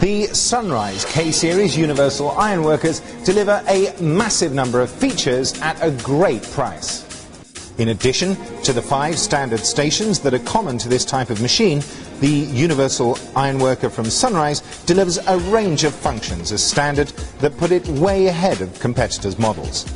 The Sunrise K-Series Universal Ironworkers deliver a massive number of features at a great price. In addition to the 5 standard stations that are common to this type of machine, the Universal Ironworker from Sunrise delivers a range of functions as standard that put it way ahead of competitors' models.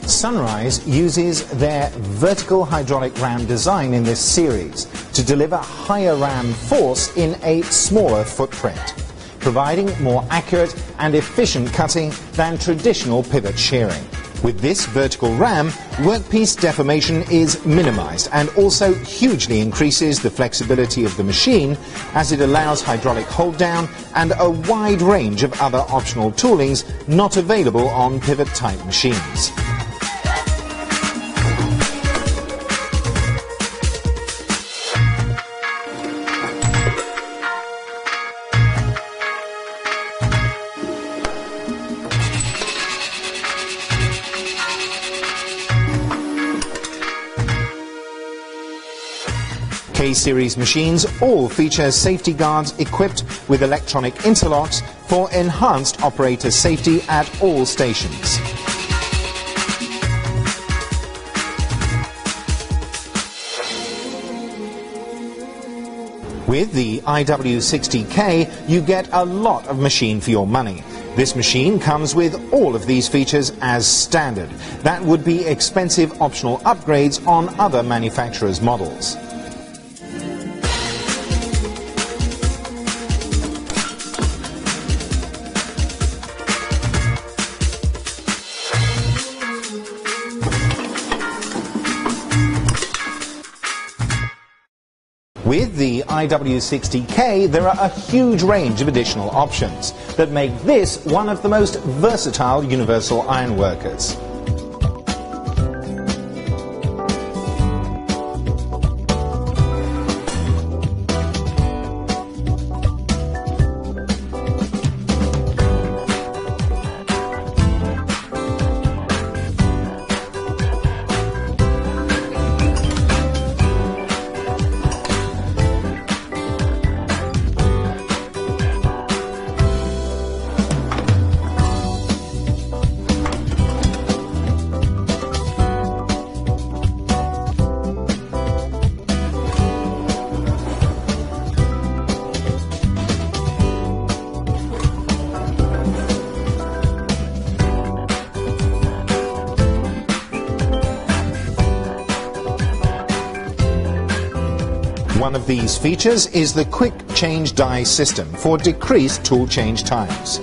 Sunrise uses their vertical hydraulic ram design in this series to deliver higher ram force in a smaller footprint, providing more accurate and efficient cutting than traditional pivot shearing. With this vertical ram, workpiece deformation is minimized and also hugely increases the flexibility of the machine as it allows hydraulic hold down and a wide range of other optional toolings not available on pivot type machines. K-Series machines all feature safety guards equipped with electronic interlocks for enhanced operator safety at all stations. With the IW60K, you get a lot of machine for your money. This machine comes with all of these features as standard. That would be expensive optional upgrades on other manufacturers' models. With the IW60K, there are a huge range of additional options that make this one of the most versatile universal ironworkers. One of these features is the quick change die system for decreased tool change times.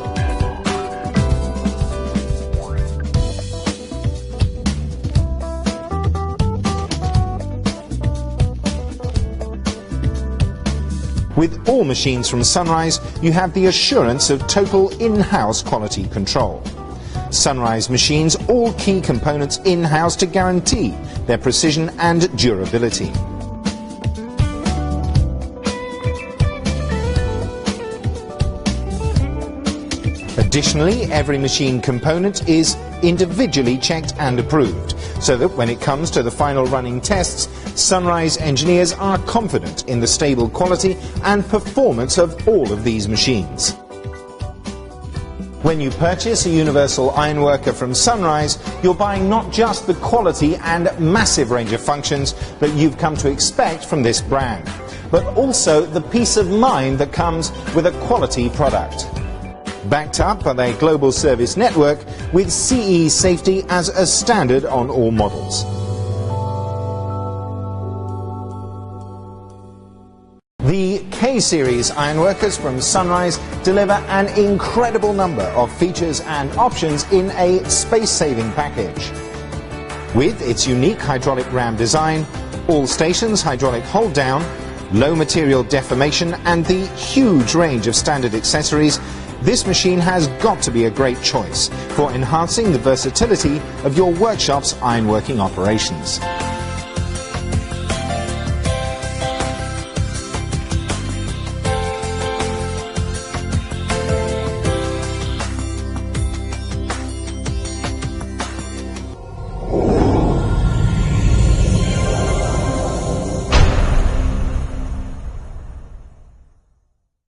With all machines from Sunrise, you have the assurance of total in-house quality control. Sunrise machines all key components in-house to guarantee their precision and durability. Additionally, every machine component is individually checked and approved, so that when it comes to the final running tests, Sunrise engineers are confident in the stable quality and performance of all of these machines. When you purchase a universal ironworker from Sunrise, you're buying not just the quality and massive range of functions that you've come to expect from this brand, but also the peace of mind that comes with a quality product. Backed up by their global service network with CE safety as a standard on all models. The K-Series ironworkers from Sunrise deliver an incredible number of features and options in a space-saving package. With its unique hydraulic ram design, all stations hydraulic hold down, low material deformation and the huge range of standard accessories, this machine has got to be a great choice for enhancing the versatility of your workshop's ironworking operations.